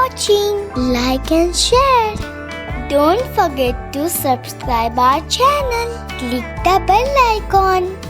watching. Like and share. Don't forget to subscribe our channel. Click the bell icon.